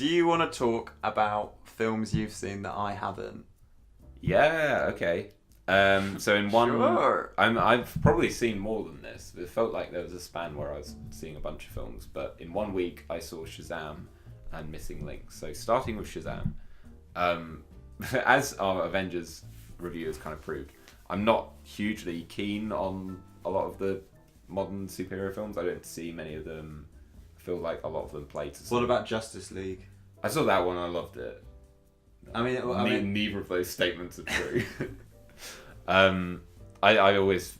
Do you want to talk about films you've seen that I haven't? Yeah, okay. So in one, Sure. I've probably seen more than this. It felt like there was a span where I was seeing a bunch of films, but in 1 week I saw Shazam and Missing Link. So starting with Shazam, as our Avengers review has kind of proved, I'm not hugely keen on a lot of the modern superhero films. I don't see many of them. I feel like a lot of them play to. What about Justice League? I saw that one. I loved it. I mean, Neither of those statements are true. I always.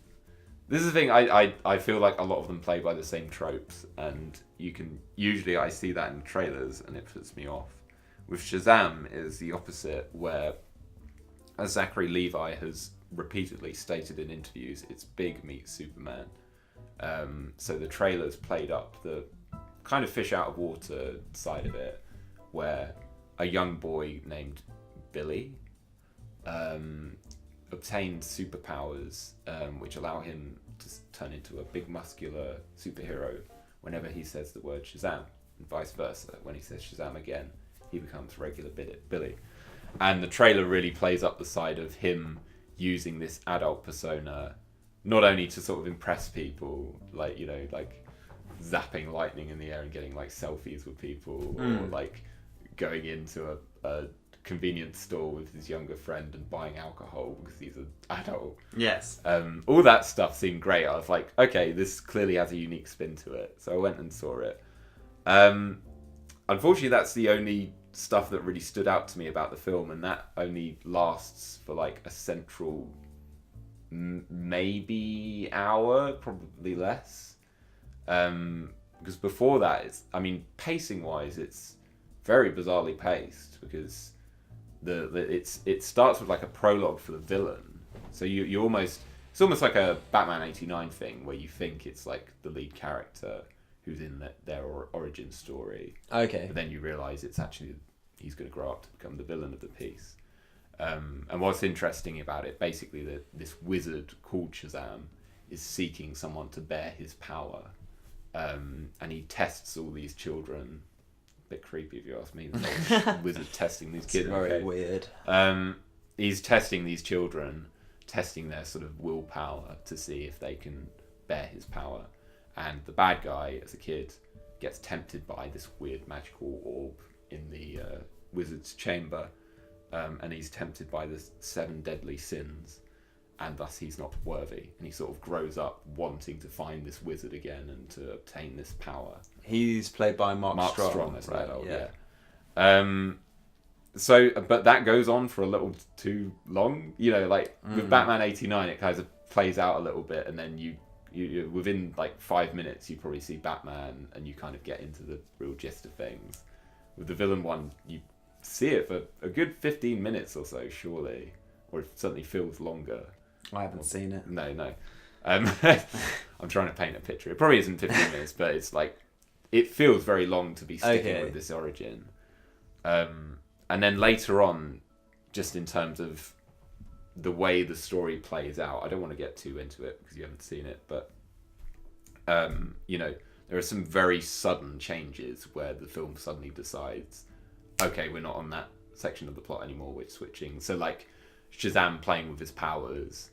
This is the thing. I feel like a lot of them play by the same tropes, and usually I see that in the trailers, and it puts me off. With Shazam is the opposite, where, as Zachary Levi has repeatedly stated in interviews, it's big meets Superman. So the trailers played up the kind of fish out of water side of it, where a young boy named Billy obtained superpowers which allow him to turn into a big muscular superhero whenever he says the word Shazam, and vice versa. When he says Shazam again, he becomes regular Billy. And the trailer really plays up the side of him using this adult persona, not only to sort of impress people, like, you know, like zapping lightning in the air and getting like selfies with people, or like going into a convenience store with his younger friend and buying alcohol because he's an adult. yes. All that stuff seemed great. I was like, okay, this clearly has a unique spin to it. So I went and saw it. Unfortunately, that's the only stuff that really stood out to me about the film, and that only lasts for like a central maybe hour, probably less. Because before that, pacing wise, it's very bizarrely paced, because it starts with like a prologue for the villain. So you almost, it's almost like a Batman '89 thing, where you think it's like the lead character who's in their origin story. Okay. But then you realise it's actually, he's going to grow up to become the villain of the piece. And what's interesting about it, basically, that this wizard called Shazam is seeking someone to bear his power. And he tests all these children. A bit creepy if you ask me. The wizard testing these kids. It's very weird. He's testing these children, testing their sort of willpower to see if they can bear his power. And the bad guy, as a kid, gets tempted by this weird magical orb in the wizard's chamber. And he's tempted by the 7 deadly sins, and thus he's not worthy. And he sort of grows up wanting to find this wizard again and to obtain this power. He's played by Mark Strong as right? well, yeah. So, but that goes on for a little too long. You know, like with Batman '89, it kind of plays out a little bit, and then you within like 5 minutes, you probably see Batman, and you kind of get into the real gist of things. With the villain one, you see it for a good 15 minutes or so, surely, or it certainly feels longer. I haven't seen it. No. I'm trying to paint a picture. It probably isn't 15 minutes, but it's like, it feels very long to be sticking with this origin. And then later on, just in terms of the way the story plays out, I don't want to get too into it because you haven't seen it, but you know, there are some very sudden changes where the film suddenly decides, okay, we're not on that section of the plot anymore, we're switching. So like Shazam playing with his powers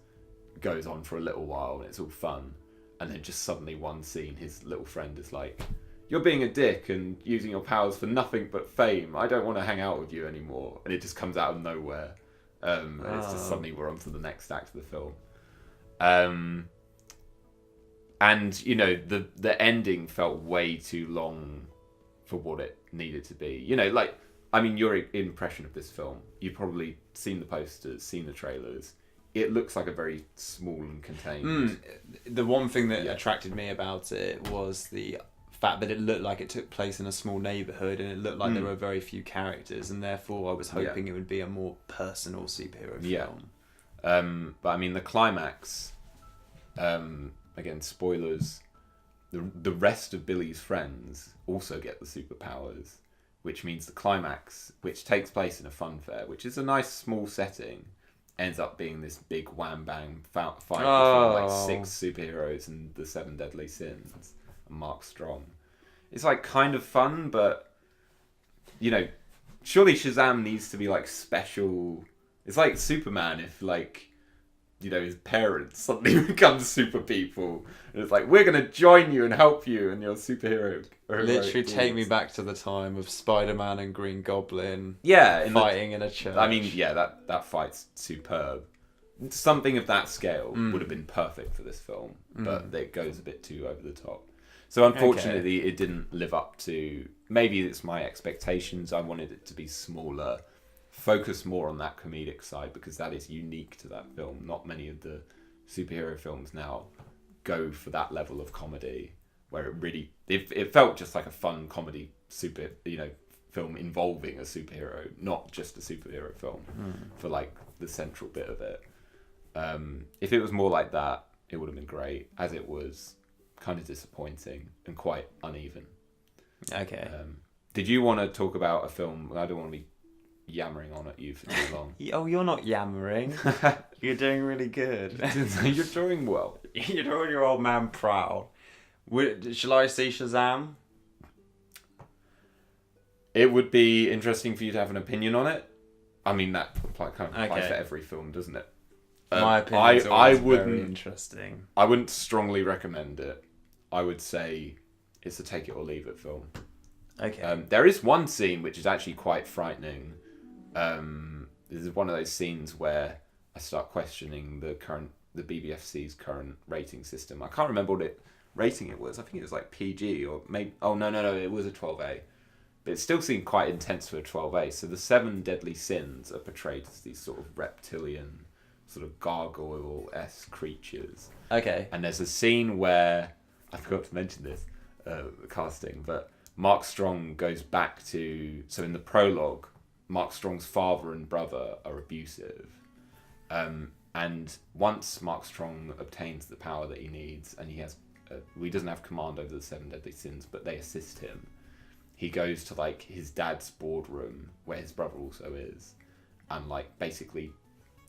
goes on for a little while and it's all fun, and then just suddenly one scene, his little friend is like, you're being a dick and using your powers for nothing but fame, I don't want to hang out with you anymore. And it just comes out of nowhere, and it's just suddenly we're on to the next act of the film. And you know, the ending felt way too long for what it needed to be. You know, like, I mean, your impression of this film, you've probably seen the posters, seen the trailers. It looks like a very small and contained. The one thing that attracted me about it was the fact that it looked like it took place in a small neighborhood, and it looked like there were very few characters, and therefore I was hoping it would be a more personal superhero film. But I mean, the climax, again, spoilers, the rest of Billy's friends also get the superpowers, which means the climax, which takes place in a fun fair, which is a nice small setting, ends up being this big wham bang fight between like 6 superheroes and the 7 deadly sins and Mark Strong. It's like kind of fun, but you know, surely Shazam needs to be like special. It's like Superman if like, you know, his parents suddenly become super people. And it's like, we're going to join you and help you and your superhero. Literally take me back to the time of Spider-Man and Green Goblin fighting in a church. I mean, yeah, that fight's superb. Something of that scale would have been perfect for this film, but it goes a bit too over the top. So unfortunately, it didn't live up to... Maybe it's my expectations. I wanted it to be smaller, focus more on that comedic side, because that is unique to that film. Not many of the superhero films now go for that level of comedy, where it really... It felt just like a fun comedy film involving a superhero, not just a superhero film for like the central bit of it. If it was more like that, it would have been great. As it was, kind of disappointing and quite uneven. Okay. Did you want to talk about a film? I don't want to be yammering on at you for too long. Oh, you're not yammering. You're doing really good. You're doing well. You're doing your old man proud. Shall I see Shazam? It would be interesting for you to have an opinion on it. I mean, that kind of applies for every film, doesn't it? My opinion is always very interesting. I wouldn't strongly recommend it. I would say it's a take it or leave it film. Okay. There is one scene which is actually quite frightening. This is one of those scenes where I start questioning the BBFC's current rating system. I can't remember what rating it was. I think it was like PG or maybe... Oh, no, it was a 12A. But it still seemed quite intense for a 12A. So the 7 deadly sins are portrayed as these sort of reptilian, sort of gargoyle-esque creatures. Okay. And there's a scene where... I forgot to mention this, the casting, but Mark Strong goes back to... So in the prologue, Mark Strong's father and brother are abusive. And once Mark Strong obtains the power that he needs, and he doesn't have command over the 7 deadly sins, but they assist him. He goes to like his dad's boardroom, where his brother also is, and like basically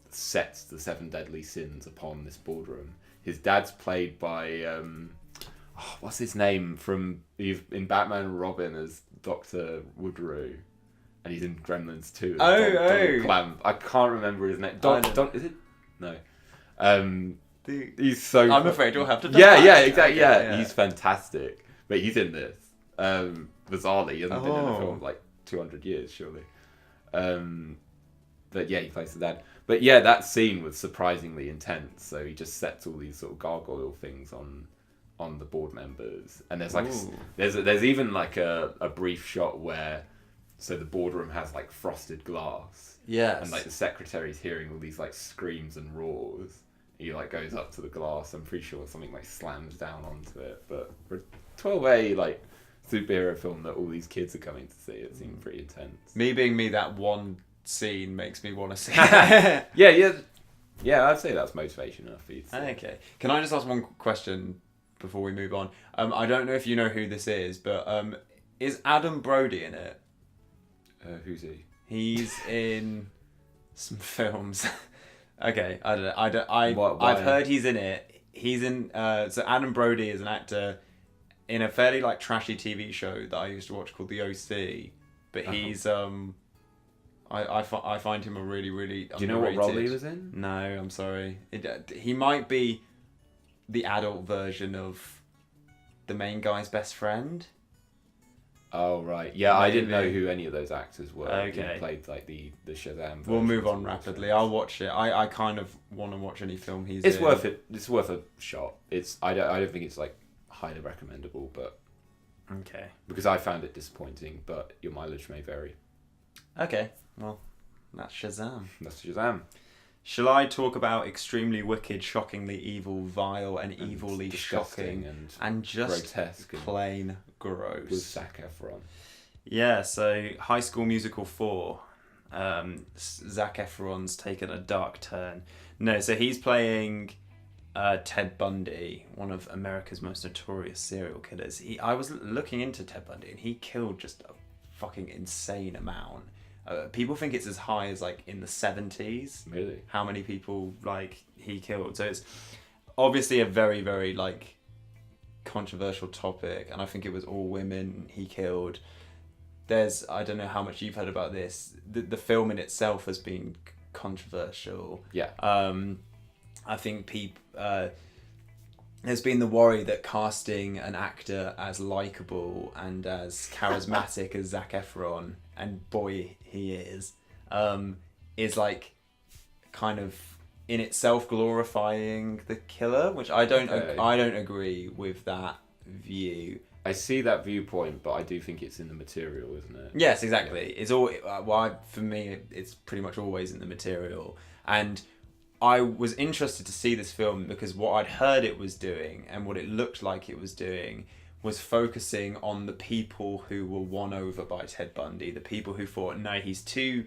sets the 7 deadly sins upon this boardroom. His dad's played by what's his name in Batman and Robin as Dr. Woodrow, and he's in Gremlins 2 as Donald Clamp. I can't remember his name. Is it? No. He's so... I'm afraid you'll have to... Yeah, exactly. Yeah, he's fantastic. But he's in this. Bizarrely, he hasn't been in a film like 200 years, surely. But yeah, he plays the dad. But yeah, that scene was surprisingly intense. So he just sets all these sort of gargoyle things on the board members, and there's like there's even like a brief shot where the boardroom has like frosted glass. Yes. And like the secretary's hearing all these like screams and roars. He like goes up to the glass. I'm pretty sure something like slams down onto it. But for a 12A like superhero film that all these kids are coming to see, it seemed pretty intense. Me being me, that one scene makes me want to see it. Yeah, I'd say that's motivation enough for you to see. Okay. Can I just ask one question before we move on? I don't know if you know who this is, but is Adam Brody in it? Who's he? He's in some films. Okay, I don't know. I've heard he's in it. He's in. So Adam Brody is an actor in a fairly like trashy TV show that I used to watch called The OC. But he's I find him a really, really underrated. Do you know what role he was in? No, I'm sorry. He might be the adult version of the main guy's best friend. Oh right, yeah. Maybe. I didn't know who any of those actors were. Okay, he played like the Shazam. We'll move on rapidly. I'll watch it. I kind of want to watch any film he's in. It's worth it. It's worth a shot. I don't think it's like highly recommendable, but okay, because I found it disappointing. But your mileage may vary. Okay, well, that's Shazam. That's Shazam. Shall I talk about extremely wicked, shockingly evil, vile, and evilly shocking, and just grotesque, plain gross? With Zac Efron. Yeah, so High School Musical 4. Zac Efron's taken a dark turn. No, so he's playing Ted Bundy, one of America's most notorious serial killers. I was looking into Ted Bundy, and he killed just a fucking insane amount. People think it's as high as like in the 70s. Really? How many people like he killed? So it's obviously a very, very like controversial topic, and I think it was all women he killed. I don't know how much you've heard about this. The film in itself has been controversial. Yeah. I think there's been the worry that casting an actor as likable and as charismatic as Zac Efron, and boy he is like kind of in itself glorifying the killer, which I don't agree with that view. I see that viewpoint, but I do think it's in the material, isn't it? Yes, exactly. It's all for me. It's pretty much always in the material, and I was interested to see this film because what I'd heard it was doing and what it looked like it was doing was focusing on the people who were won over by Ted Bundy, the people who thought, no, he's too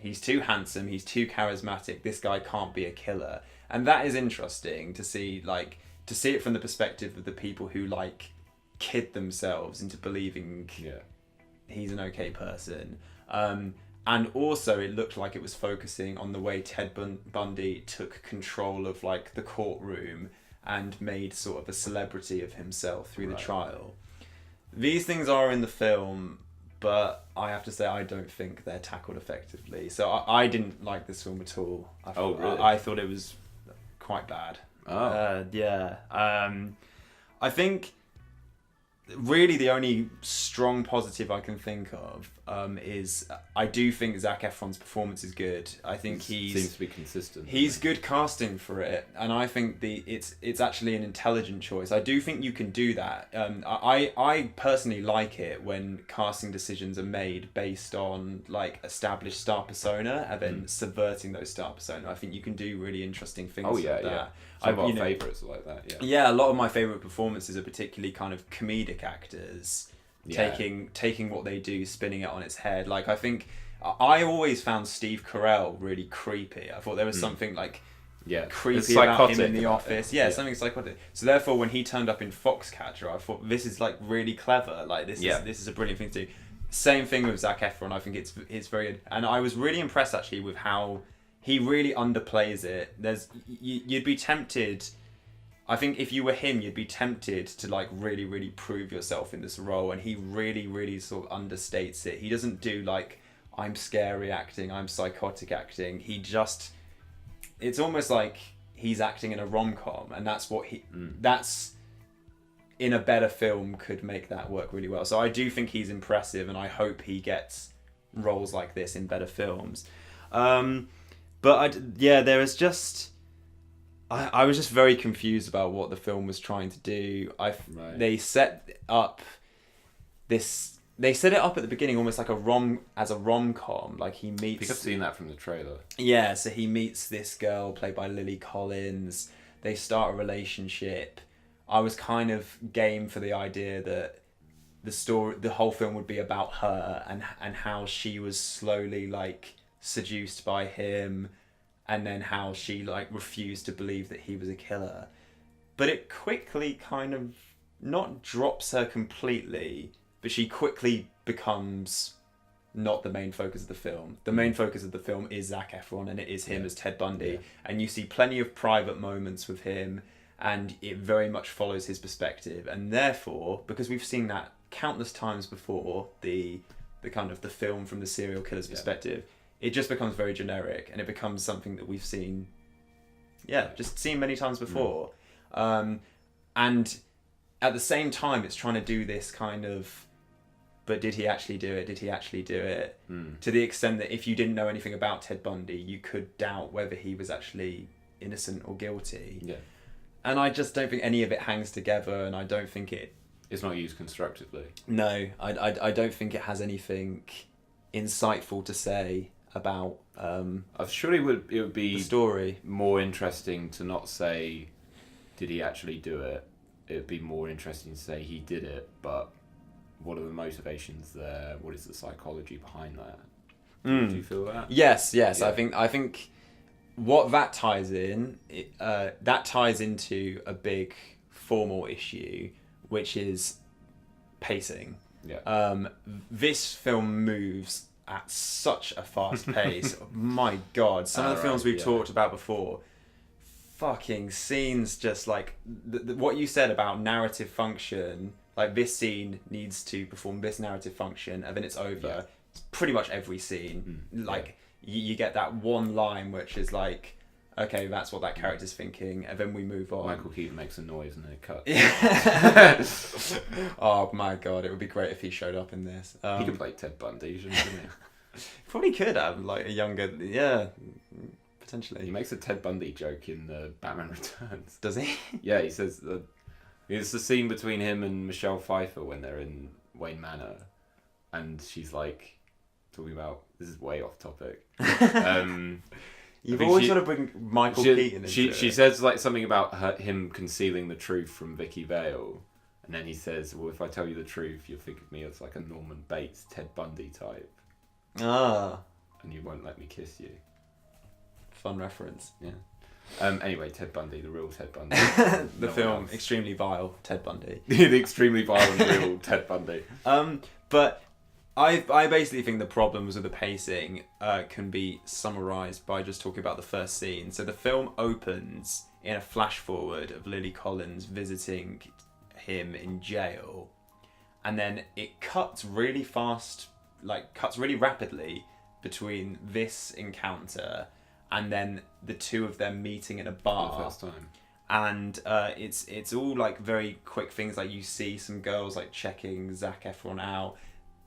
handsome, he's too charismatic, this guy can't be a killer. And that is interesting to see it from the perspective of the people who kid themselves into believing he's an okay person. And also it looked like it was focusing on the way Ted Bundy took control of the courtroom and made sort of a celebrity of himself through the trial. These things are in the film, but I have to say I don't think they're tackled effectively. So I didn't like this film at all. Really? I thought it was quite bad. Yeah. I think really the only strong positive I can think of is I do think Zac Efron's performance is good. I think seems to be consistent. He's good casting for it, and I think it's actually an intelligent choice. I do think you can do that. I personally like it when casting decisions are made based on established star persona and then subverting those star persona. I think you can do really interesting things with that. Yeah. Some of our favourites are like that, Yeah, a lot of my favourite performances are particularly kind of comedic actors taking what they do, spinning it on its head. I think I always found Steve Carell really creepy. I thought there was something creepy about him in The Office. Something psychotic. So therefore, when he turned up in Foxcatcher, I thought this is really clever. This is a brilliant thing to do. Same thing with Zac Efron. I think it's very good, and I was really impressed actually with how he really underplays it. You'd be tempted. I think if you were him, you'd be tempted to really, really prove yourself in this role, and he really, really sort of understates it. He doesn't do I'm scary acting, I'm psychotic acting. It's almost like he's acting in a rom-com, and that's what that's in a better film could make that work really well. So I do think he's impressive, and I hope he gets roles like this in better films. But there is just. I was just very confused about what the film was trying to do. They set it up at the beginning almost like a rom-com. He meets. I think I've seen that from the trailer. Yeah, so he meets this girl played by Lily Collins. They start a relationship. I was kind of game for the idea that the whole film would be about her and how she was slowly seduced by him, and then how she refused to believe that he was a killer. But it quickly kind of not drops her completely, but she quickly becomes not the main focus of the film. The main focus of the film is Zac Efron, and it is him as Ted Bundy. And you see plenty of private moments with him, and it very much follows his perspective. And therefore, because we've seen that countless times before, the kind of the film from the serial killer's perspective, it just becomes very generic, and it becomes something that we've seen many times before. And at the same time, it's trying to do this kind of, but did he actually do it? Did he actually do it? To the extent that if you didn't know anything about Ted Bundy, you could doubt whether he was actually innocent or guilty. Yeah. And I just don't think any of it hangs together, and I don't think it's not used constructively. No, I don't think it has anything insightful to say about I'm sure it would be the story. More interesting to not say did he actually do it. It would be more interesting to say he did it, but what are the motivations there? What is the psychology behind that? Do you feel that? Yes. Yeah. I think what that ties in, that ties into a big formal issue, which is pacing. Yeah. This film moves at such a fast pace. My God, some of the films we've talked about before, fucking scenes just what you said about narrative function like this scene needs to perform this narrative function, and then it's over. Yeah. It's pretty much every scene. Like you get that one line which is like, okay, that's what that character's thinking, and then we move on. Michael Keaton makes a noise and then it cuts. Yeah. Oh my god, it would be great if he showed up in this. He could play Ted Bundy, shouldn't he? Probably could have like a younger, potentially. He makes a Ted Bundy joke in Batman Returns. Does he? Yeah, he says it's the scene between him and Michelle Pfeiffer when they're in Wayne Manor, and she's like talking about, this is way off topic. You've always got to bring Michael Keaton into it. She says like something about him concealing the truth from Vicky Vale, and then he says, well, if I tell you the truth, you'll think of me as like a Norman Bates, Ted Bundy type. Ah. And you won't let me kiss you. Fun reference. Yeah. Anyway, Ted Bundy, the real Ted Bundy. The film Extremely Vile Ted Bundy. The extremely violent real Ted Bundy. But I basically think the problems with the pacing can be summarised by just talking about the first scene. So the film opens in a flash forward of Lily Collins visiting him in jail, and then it cuts really fast, like cuts really rapidly between this encounter and then the two of them meeting in a bar for the first time. And it's all like very quick things, like you see some girls like checking Zac Efron out.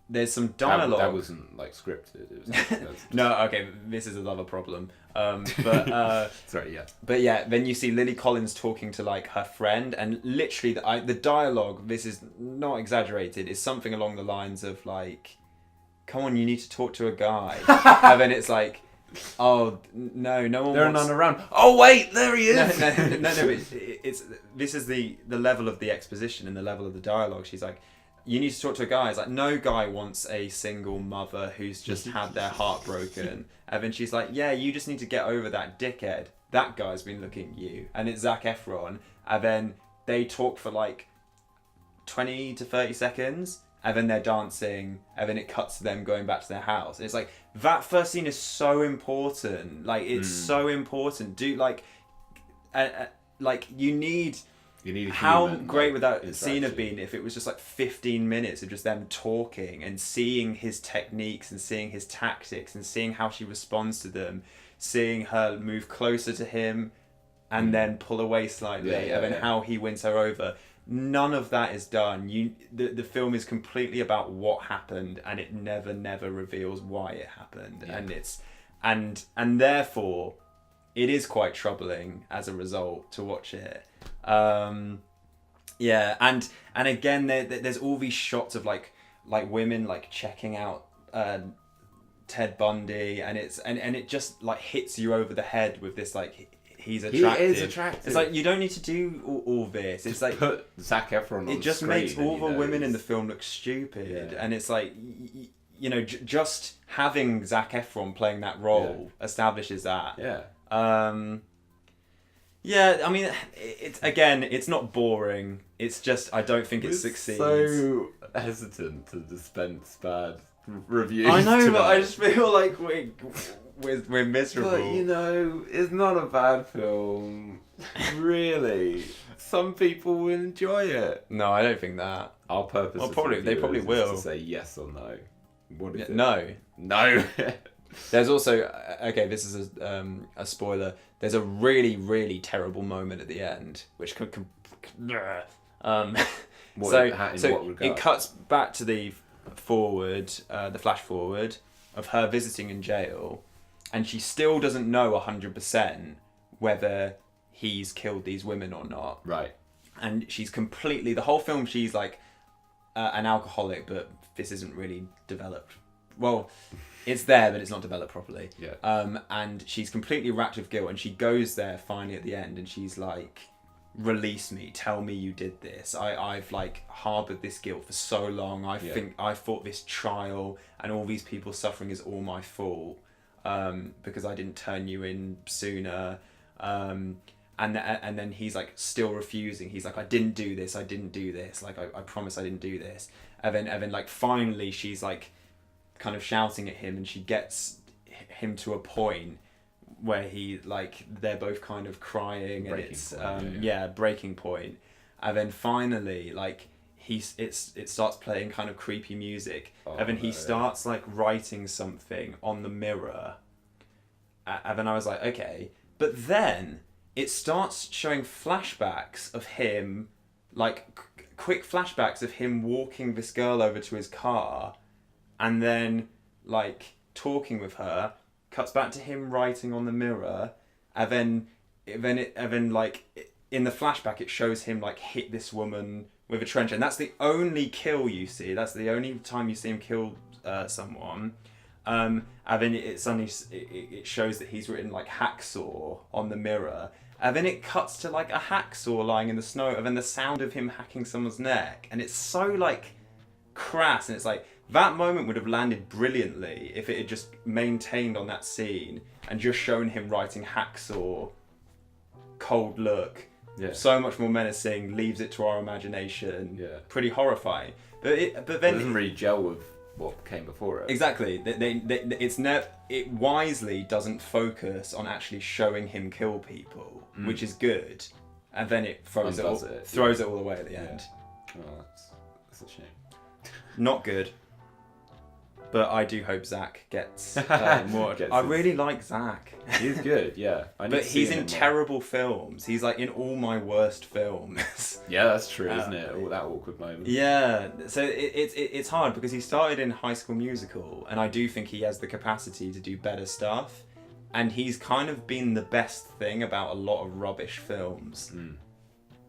There's some dialogue. That wasn't like scripted. It was No, okay, this is another problem. But sorry, yeah. But yeah, then you see Lily Collins talking to like her friend, and literally the dialogue, this is not exaggerated, is something along the lines of like, "Come on, you need to talk to a guy," and then it's like, "Oh no one. There are wants... none around. Oh wait, there he is." No. It's this is the level of the exposition and the level of the dialogue. She's like, you need to talk to a guy. It's like, no guy wants a single mother who's just had their heart broken. And then she's like, yeah, you just need to get over that dickhead. That guy's been looking at you. And it's Zac Efron. And then they talk for like 20 to 30 seconds. And then they're dancing. And then it cuts to them going back to their house. And it's like, that first scene is so important. Like, it's so important. You need... How great would that scene have been if it was just like 15 minutes of just them talking and seeing his techniques and seeing his tactics and seeing how she responds to them, seeing her move closer to him and then pull away slightly, and then how he wins her over. None of that is done. The film is completely about what happened, and it never reveals why it happened. And therefore it is quite troubling as a result to watch it. And again there's all these shots of like women like checking out Ted Bundy, and it just like hits you over the head with this like he's attractive. He is attractive. It's like, you don't need to do all this. It's like put Zac Efron on it just screen, makes all the women in the film look stupid, and it's like just having Zac Efron playing that role establishes that. Yeah, I mean, it's not boring. It's just, I don't think it succeeds. So hesitant to dispense bad reviews. I know, tonight. but I just feel like we're miserable. But it's not a bad film. Really, some people will enjoy it. No, I don't think that. Our purpose. They probably will. To say yes or no. What is it? No. There's also this is a spoiler. There's a really, really terrible moment at the end, which could it cuts back to the flash forward of her visiting in jail, and she still doesn't know 100% whether he's killed these women or not. Right. And she's completely, the whole film she's like an alcoholic, but this isn't really developed. Well, it's there, but it's not developed properly. Yeah. And she's completely racked with guilt, and she goes there finally at the end, and she's like, release me, tell me you did this. I've like harboured this guilt for so long. I thought this trial and all these people suffering is all my fault, because I didn't turn you in sooner. And then he's like still refusing. He's like, I didn't do this. Like, I promise I didn't do this. And then like finally she's like kind of shouting at him, and she gets him to a point where they're both kind of crying, and it's breaking point. And then finally like it starts playing kind of creepy music, and then he no. starts like writing something on the mirror, and then I was like, okay, but then it starts showing flashbacks of him, like quick flashbacks of him walking this girl over to his car, and then like talking with her. Cuts back to him writing on the mirror, and then like in the flashback it shows him like hit this woman with a trench, and that's the only kill you see. That's the only time you see him kill someone. And then it suddenly it shows that he's written like hacksaw on the mirror, and then it cuts to like a hacksaw lying in the snow, and then the sound of him hacking someone's neck, and it's so like crass, and it's like that moment would have landed brilliantly if it had just maintained on that scene and just shown him writing hacksaw, cold look. Yeah. So much more menacing, leaves it to our imagination. Yeah. Pretty horrifying. But then it doesn't really gel with what came before it. Exactly. It wisely doesn't focus on actually showing him kill people, which is good. And then it throws it all away at the end. Oh, that's a shame. Not good. But I do hope Zach gets more. I really like Zach. He's good, yeah. But he's in terrible films. He's like in all my worst films. Yeah, that's true, isn't it? All that awkward moment. Yeah. So it's hard because he started in High School Musical, and I do think he has the capacity to do better stuff. And he's kind of been the best thing about a lot of rubbish films.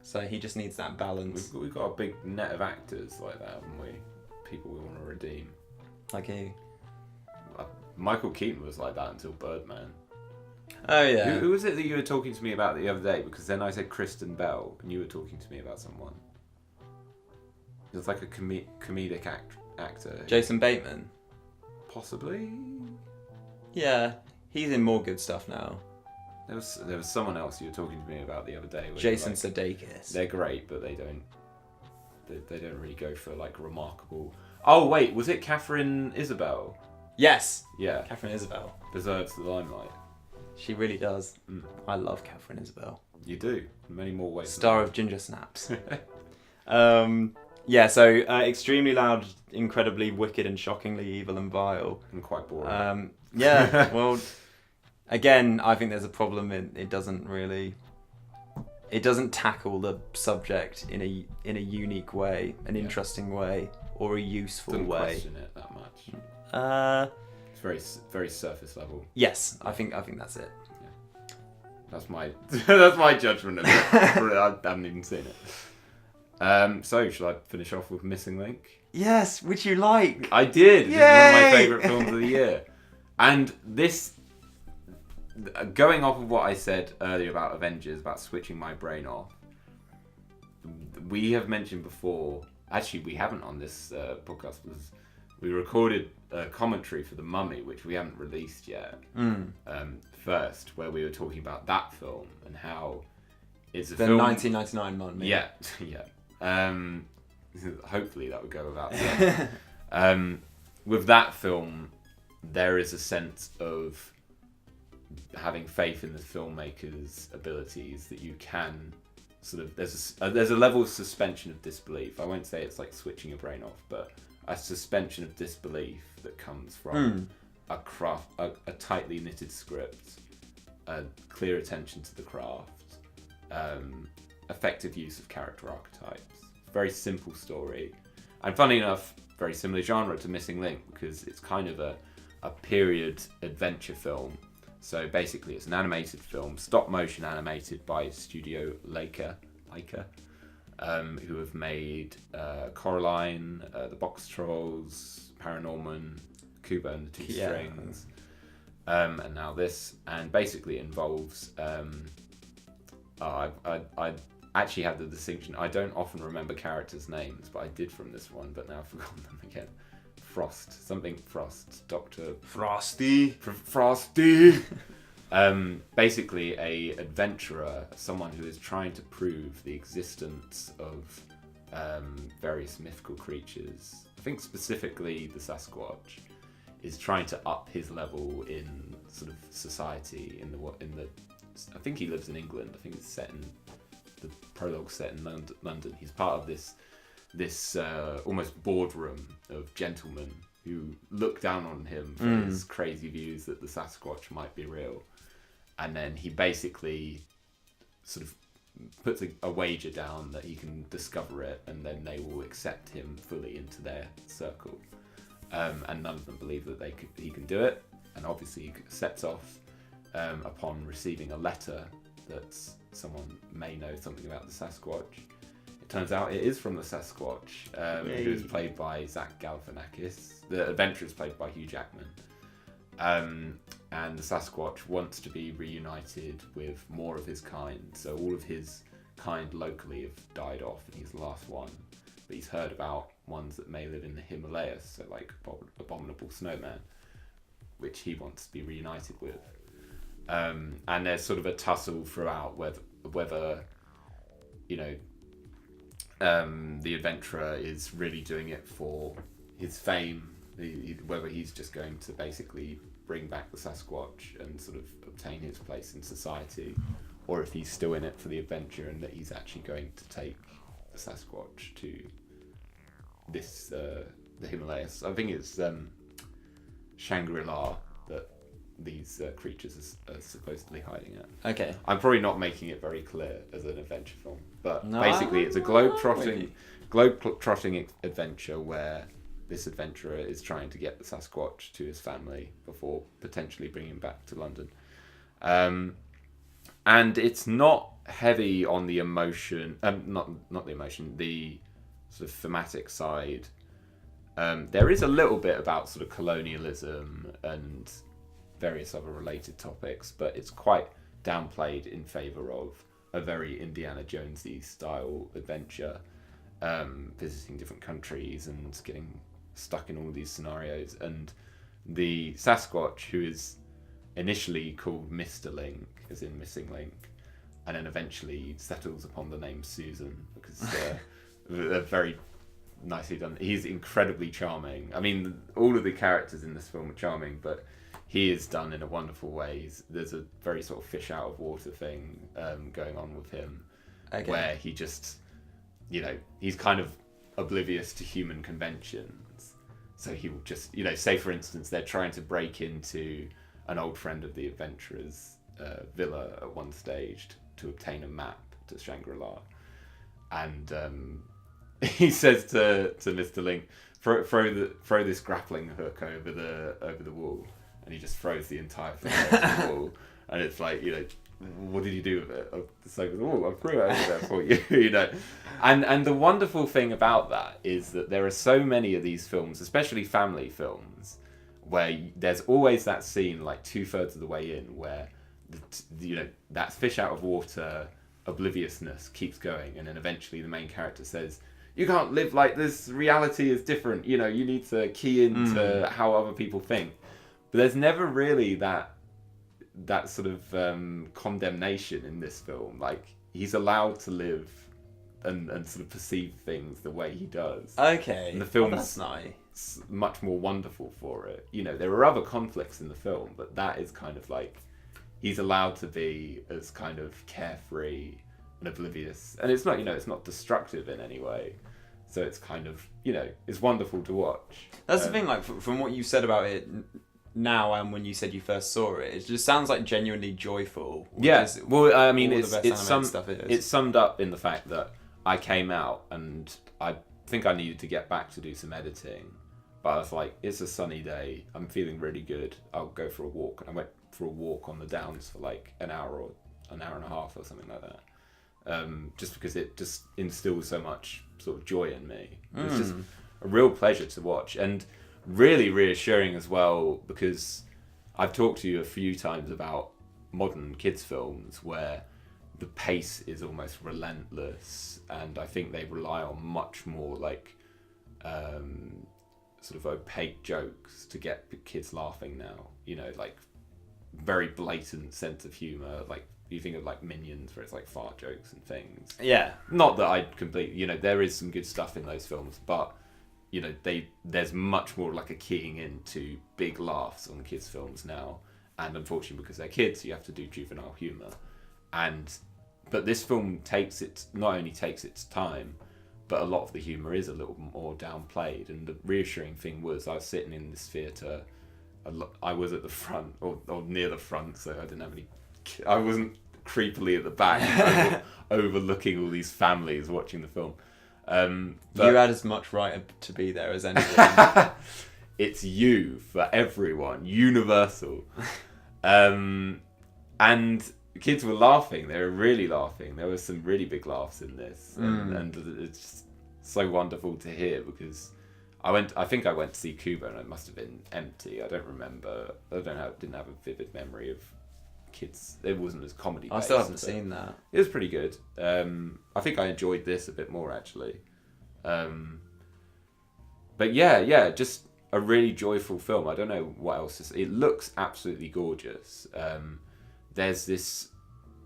So he just needs that balance. We've got a big net of actors like that, haven't we? People we want to redeem. Like who? Michael Keaton was like that until Birdman. Oh yeah. Who was it that you were talking to me about the other day? Because then I said Kristen Bell, and you were talking to me about someone. It was like a comedic actor. Jason Bateman. Possibly. Yeah, he's in more good stuff now. There was someone else you were talking to me about the other day. Jason Sudeikis. They're great, but they don't really go for like remarkable. Oh wait, was it Catherine Isabel? Yes. Yeah. Catherine Isabel Deserves the limelight. She really does. I love Catherine Isabel. You do. In many more ways. Star of Ginger Snaps. Yeah, so extremely loud, incredibly wicked and shockingly evil and vile. And quite boring. Yeah, well, again, I think there's a problem. It doesn't tackle the subject in a unique way, an interesting way, or a useful Doesn't way. question it that much. It's very very surface level. Yes, I think that's it. Yeah. That's my judgment of it. I haven't even seen it. So shall I finish off with Missing Link? Yes, which you like. I did. Yay! It's one of my favourite films of the year. And this, going off of what I said earlier about Avengers, about switching my brain off, we have mentioned before, actually we haven't on this podcast, was we recorded a commentary for The Mummy, which we haven't released yet, first, where we were talking about that film and how it's a film... The 1999 Mummy. Yeah, yeah. Hopefully that would go without saying. With that film, there is a sense of having faith in the filmmaker's abilities that you can sort of... There's a level of suspension of disbelief. I won't say it's like switching your brain off, but a suspension of disbelief that comes from a tightly knitted script, a clear attention to the craft, effective use of character archetypes. Very simple story, and funny enough, very similar genre to Missing Link, because it's kind of a period adventure film. So basically it's an animated film, stop motion animated by Studio Leica, who have made Coraline, The Box Trolls, Paranorman, Kubo and the Two Strings, and now this. And basically it involves... I actually had the distinction. I don't often remember characters' names, but I did from this one, but now I've forgotten them again. Frost, Dr. Frosty. Frosty! Basically a adventurer, someone who is trying to prove the existence of various mythical creatures. I think specifically the Sasquatch is trying to up his level in sort of society in the I think he lives in England. I think it's set in the prologue set in London. He's part of this this almost boardroom of gentlemen who look down on him for his crazy views that the Sasquatch might be real. And then he basically sort of puts a wager down that he can discover it, and then they will accept him fully into their circle. And none of them believe that he can do it. And obviously he sets off upon receiving a letter that someone may know something about the Sasquatch. It turns out it is from the Sasquatch, who is played by Zach Galifianakis. The adventurer is played by Hugh Jackman. And the Sasquatch wants to be reunited with more of his kind. So all of his kind locally have died off, and he's the last one. But he's heard about ones that may live in the Himalayas, so like Abominable Snowman, which he wants to be reunited with. And there's sort of a tussle throughout whether the adventurer is really doing it for his fame, whether he's just going to basically bring back the Sasquatch and sort of obtain his place in society, or if he's still in it for the adventure and that he's actually going to take the Sasquatch to the Himalayas. I think it's Shangri-La that these creatures are supposedly hiding at. Okay. I'm probably not making it very clear as an adventure film, but basically it's a globe-trotting adventure where this adventurer is trying to get the Sasquatch to his family before potentially bringing him back to London. And it's not heavy on the emotion, not the emotion, the sort of thematic side. There is a little bit about sort of colonialism and various other related topics, but it's quite downplayed in favour of a very Indiana Jonesy style adventure, visiting different countries and getting stuck in all these scenarios. And the Sasquatch, who is initially called Mr. Link, as in Missing Link, and then eventually settles upon the name Susan because they're very nicely done. He's incredibly charming. I mean, all of the characters in this film are charming, but he is done in a wonderful way. There's a very sort of fish out of water thing going on with him, where he just, he's kind of oblivious to human conventions. So he will just, say for instance, they're trying to break into an old friend of the adventurer's villa at one stage to obtain a map to Shangri-La. And he says to Mr. Link, throw this grappling hook over the wall. And he just throws the entire thing over the wall. And it's like, what did you do with it? It's like, I threw it over there for you, And the wonderful thing about that is that there are so many of these films, especially family films, where there's always that scene, like 2/3 of the way in, where that fish out of water obliviousness keeps going, and then eventually the main character says, "You can't live like this. Reality is different. You need to key into how other people think." But there's never really that sort of condemnation in this film. Like, he's allowed to live and sort of perceive things the way he does. Okay. And the film's that's nice. Much more wonderful for it. There are other conflicts in the film, but that is kind of like, he's allowed to be as kind of carefree and oblivious. And it's not, it's not destructive in any way. So it's kind of, it's wonderful to watch. That's the thing, like, from what you said about it now and when you said you first saw it, it just sounds like genuinely joyful. Yeah, well, I mean, stuff it's summed up in the fact that I came out and I think I needed to get back to do some editing, but I was like, it's a sunny day, I'm feeling really good, I'll go for a walk. And I went for a walk on the downs for like an hour or an hour and a half or something like that, just because it just instills so much sort of joy in me. It's just a real pleasure to watch, and really reassuring as well, because I've talked to you a few times about modern kids films where the pace is almost relentless, and I think they rely on much more like sort of opaque jokes to get kids laughing now, like very blatant sense of humor. Like, you think of like Minions, where it's like fart jokes and things. Yeah. Not that I'd completely, there is some good stuff in those films, but there's much more like a keying into big laughs on kids' films now, and unfortunately because they're kids, you have to do juvenile humour. But this film not only takes its time, but a lot of the humour is a little more downplayed. And the reassuring thing was I was sitting in this theatre. I was at the front or near the front, so I didn't have any. I wasn't creepily at the back, overlooking all these families watching the film. You had as much right to be there as anyone. It's you for everyone, universal. And kids were laughing. They were really laughing. There were some really big laughs in this, and it's just so wonderful to hear because I think I went to see Cuba and it must have been empty. I don't remember. Didn't have a vivid memory of kids. It wasn't as comedy based. I still haven't seen that. It was pretty good. I think I enjoyed this a bit more actually. But yeah, just a really joyful film. I don't know what else is. It looks absolutely gorgeous. There's this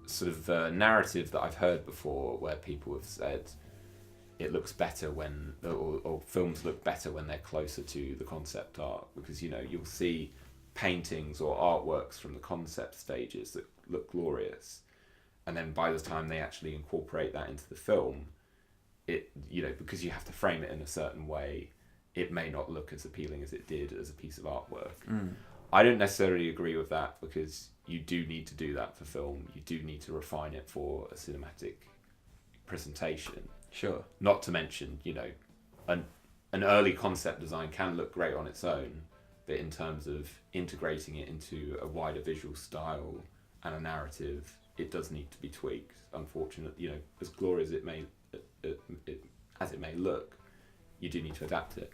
sort of narrative that I've heard before where people have said it looks better when, or films look better when they're closer to the concept art, because you'll see paintings or artworks from the concept stages that look glorious, and then by the time they actually incorporate that into the film, it because you have to frame it in a certain way, it may not look as appealing as it did as a piece of artwork. I don't necessarily agree with that, because you do need to do that for film. You do need to refine it for a cinematic presentation. Sure. Not to mention, an early concept design can look great on its own, but in terms of integrating it into a wider visual style and a narrative, it does need to be tweaked. Unfortunately, as glorious as it may look, you do need to adapt it.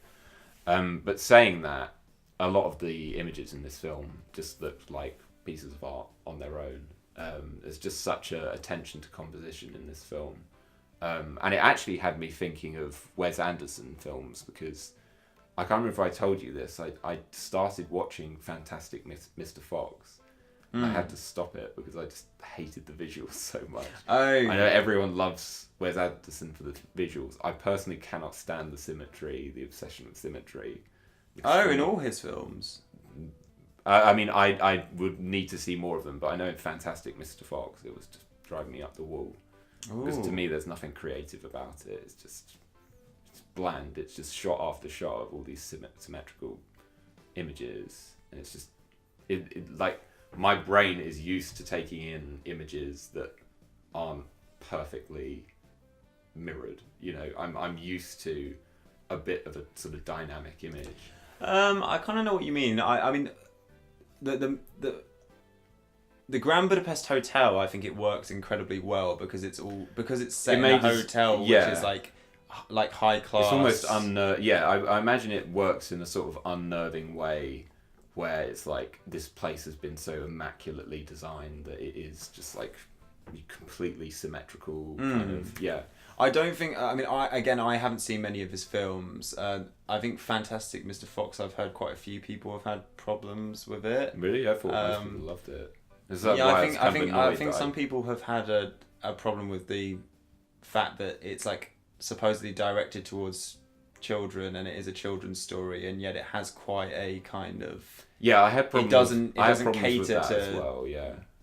But saying that, a lot of the images in this film just looked like pieces of art on their own. There's just such a attention to composition in this film. And it actually had me thinking of Wes Anderson films, because I can't remember if I told you this. I started watching Fantastic Mr. Fox. I had to stop it because I just hated the visuals so much. I know everyone loves Wes Anderson for the visuals. I personally cannot stand the symmetry, the obsession with symmetry. In all his films? I would need to see more of them, but I know in Fantastic Mr. Fox it was just driving me up the wall. Because to me there's nothing creative about it. It's bland. It's just shot after shot of all these symmetrical images, and it's just it like my brain is used to taking in images that aren't perfectly mirrored. I'm used to a bit of a sort of dynamic image. I kind of know what you mean. I mean, the Grand Budapest Hotel, I think it works incredibly well because it's set in a hotel, which is like high class. It's almost I imagine it works in a sort of unnerving way, where it's like this place has been so immaculately designed that it is just like completely symmetrical kind of I don't think. I haven't seen many of his films. I think Fantastic Mr. Fox, I've heard quite a few people have had problems with it. Really, I thought most people loved it. I think some people have had a problem with the fact that it's like supposedly directed towards children and it is a children's story, and yet it has quite a kind of I had problems. It doesn't cater with that to as well.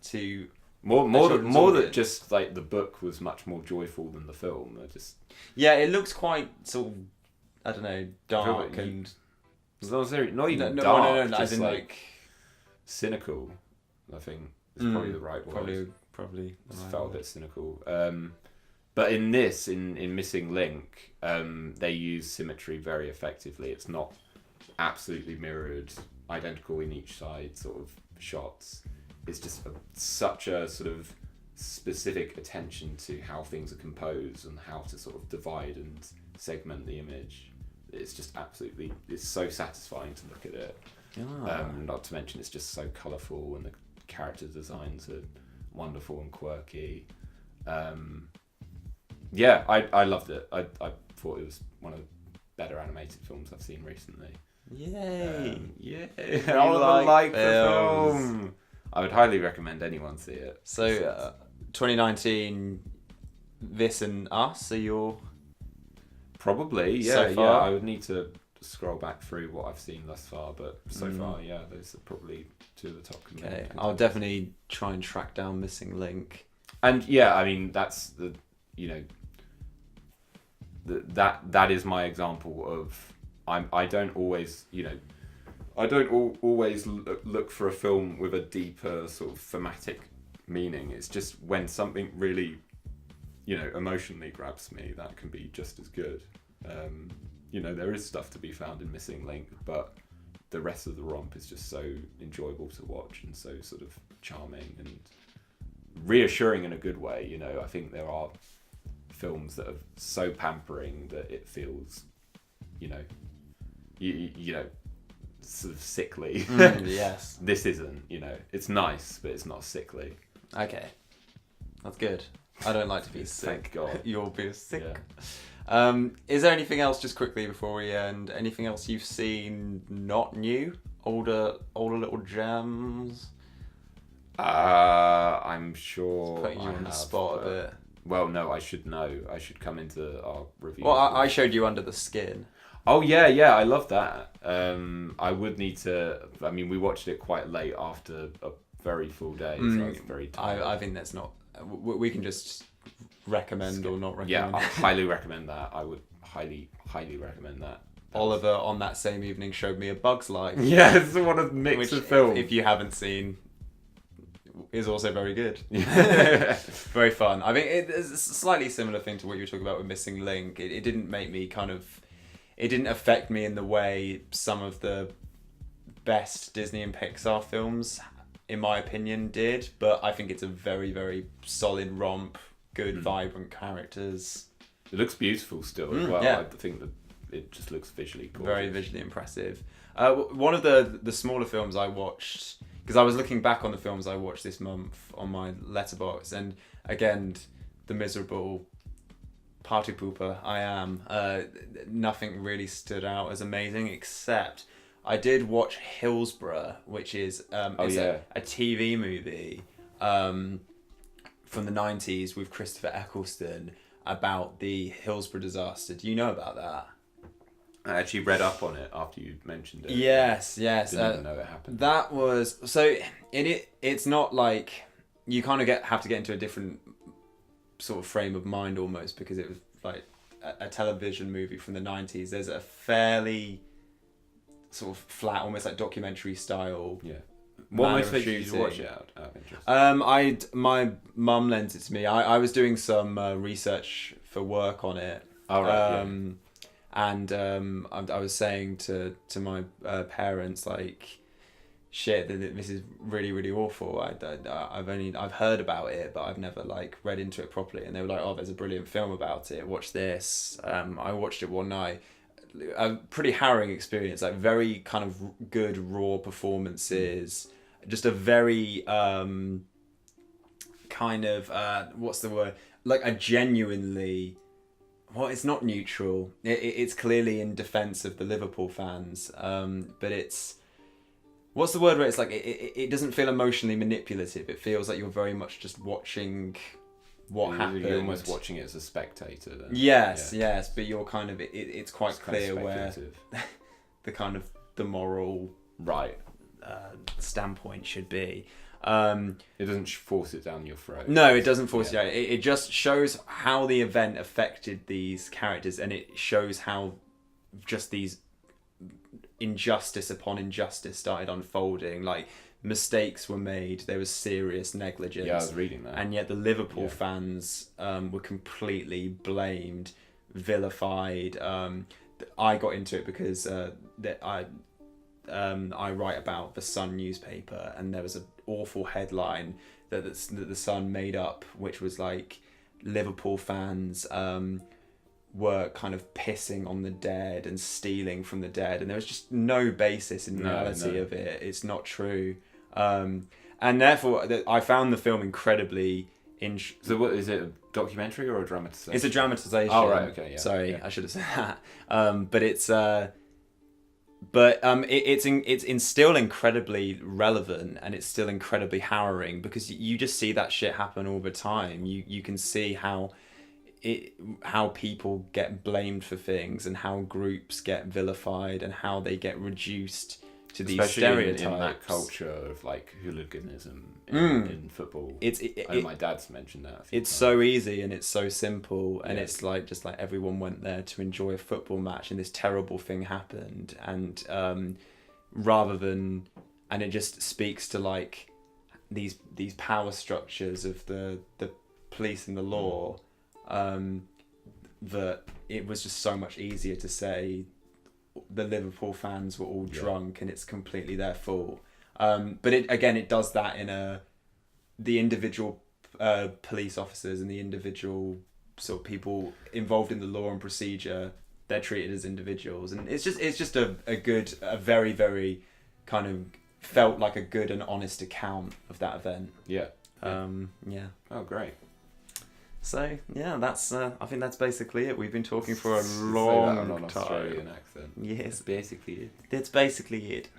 To more that just like the book was much more joyful than the film. It looks quite sort of, I don't know, dark and not even dark. No, as in like cynical. I think is probably the right word. Probably felt a bit cynical. But in this, in Missing Link, they use symmetry very effectively. It's not absolutely mirrored, identical in each side sort of shots. It's just such a sort of specific attention to how things are composed and how to sort of divide and segment the image. It's just it's so satisfying to look at it. Not to mention it's just so colourful, and the character designs are wonderful and quirky. I loved it. I thought it was one of the better animated films I've seen recently. Yay! I like the film. I would highly recommend anyone see it. So, 2019, this and Us are your... Probably, so far? I would need to scroll back through what I've seen thus far, but so far, those are probably two of the top contenders. Okay, I'll definitely try and track down Missing Link. And that's the, that is my example of I don't always always look for a film with a deeper sort of thematic meaning. It's just when something really, emotionally grabs me, that can be just as good. There is stuff to be found in Missing Link, but the rest of the romp is just so enjoyable to watch and so sort of charming and reassuring in a good way. I think there are films that are so pampering that it feels, sort of sickly. Yes. This isn't, it's nice, but it's not sickly. Okay. That's good. I don't like to be sick. Thank God. You'll be sick. Yeah. Is there anything else, just quickly before we end, anything else you've seen not new? Older little gems? I'm sure Putting you on the spot a bit. Well, no, I should know. I should come into our review. Well, I showed you Under the Skin. Oh, yeah, I love that. I would need to... I mean, we watched it quite late after a very full day, so I was very tired. I think that's not... We can just recommend or not recommend. Yeah, I highly recommend that. I would highly recommend that. Oliver, on that same evening, showed me A Bug's Life. Yeah, it's one of the mix of films. If you haven't seen... is also very good. Very fun. I mean, it's a slightly similar thing to what you were talking about with Missing Link. It didn't make me it didn't affect me in the way some of the best Disney and Pixar films, in my opinion, did. But I think it's a very, very solid romp, good, vibrant characters. It looks beautiful still as well. Yeah. I think that it just looks visually gorgeous. Very visually impressive. One of the smaller films I watched... because I was looking back on the films I watched this month on my letterbox, and again, The Miserable, Party Pooper, I Am, nothing really stood out as amazing, except I did watch Hillsborough, which is a TV movie from the 90s with Christopher Eccleston about the Hillsborough disaster. Do you know about that? I actually read up on it after you mentioned it. Yes. Didn't even know it happened. That was... So, it's not like... You kind of have to get into a different sort of frame of mind almost, because it was like a television movie from the 90s. There's a fairly sort of flat, almost like documentary style... Yeah. What motivated you to watch it out of interest? My mum lent it to me. I was doing some research for work on it. Oh, right, And I was saying to my parents, like, shit, this is really, really awful. I've heard about it, but I've never like read into it properly. And they were like, oh, there's a brilliant film about it. Watch this. I watched it one night. A pretty harrowing experience. Like very kind of good raw performances. Just a very kind of what's the word? Like a genuinely... Well, it's not neutral. It's clearly in defence of the Liverpool fans. But it's... What's the word where it's like... It doesn't feel emotionally manipulative. It feels like you're very much just watching what happened. You're almost watching it as a spectator then. Yes. But you're kind of... It's quite clear where the kind of the moral... Right. standpoint should be. It doesn't force it down your throat. No, it doesn't force you out. It just shows how the event affected these characters, and it shows how just these injustice upon injustice started unfolding. Like, mistakes were made, there was serious negligence. Yeah, I was reading that. And yet the Liverpool fans were completely blamed, vilified. I got into it because I write about the Sun newspaper, and there was an awful headline that the Sun made up, which was like Liverpool fans were kind of pissing on the dead and stealing from the dead, and there was just no basis in reality of it. It's not true, and therefore I found the film incredibly. So what is it? A documentary or a dramatization? It's a dramatization. Oh right, okay, yeah. Sorry, I should have said that. But it's. It's still incredibly relevant, and it's still incredibly harrowing, because you just see that shit happen all the time. You can see how people get blamed for things, and how groups get vilified, and how they get reduced to these especially stereotypes. in that culture of like hooliganism in football. My dad's mentioned that. It's so easy and it's so simple, and it's like just like everyone went there to enjoy a football match, and this terrible thing happened, and it just speaks to like these power structures of the police and the law, that it was just so much easier to say the Liverpool fans were all drunk and it's completely their fault. But it does that in the individual police officers and the individual sort of people involved in the law and procedure, they're treated as individuals, and it's just a very, very kind of felt like a good and honest account of that event. Yeah. Oh, great. So yeah, that's I think that's basically it. We've been talking for a long Say that on an time. Australian accent. Yes, That's basically it. that's basically it.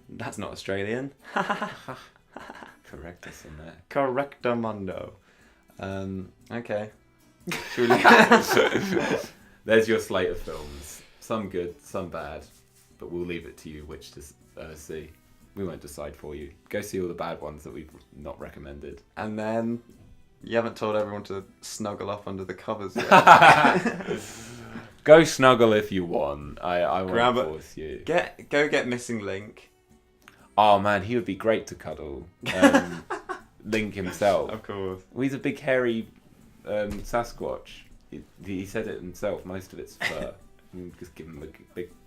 That's not Australian. Correct us on that. Correctamundo. Okay. There's your slate of films. Some good, some bad, but we'll leave it to you which to see. We won't decide for you. Go see all the bad ones that we've not recommended. And then you haven't told everyone to snuggle up under the covers yet. Go snuggle if you want. I won't force you. Go get Missing Link. Oh man, he would be great to cuddle. Link himself. Of course. Well, he's a big hairy Sasquatch. He said it himself. Most of it's fur. You just give him a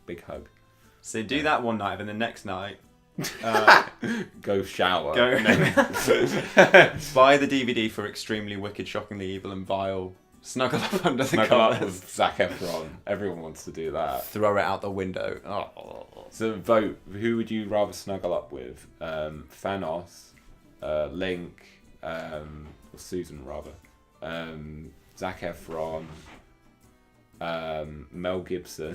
big hug. So do that one night, and the next night, go shower. Buy the DVD for Extremely Wicked, Shockingly Evil and Vile. Snuggle up under the Snuggle covers. up with Zac Efron. Everyone wants to do that. Throw it out the window. Oh. So vote. Who would you rather snuggle up with? Thanos, Link, or Susan rather. Zac Efron, Mel Gibson.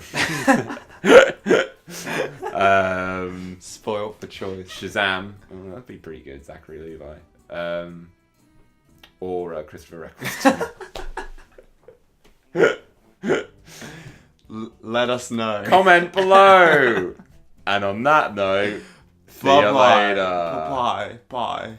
Spoiled for choice. Shazam. Oh, that'd be pretty good. Zachary Levi. Or Christopher Eccleston. Let us know. Comment below. And on that note, see you later. Bye. Bye.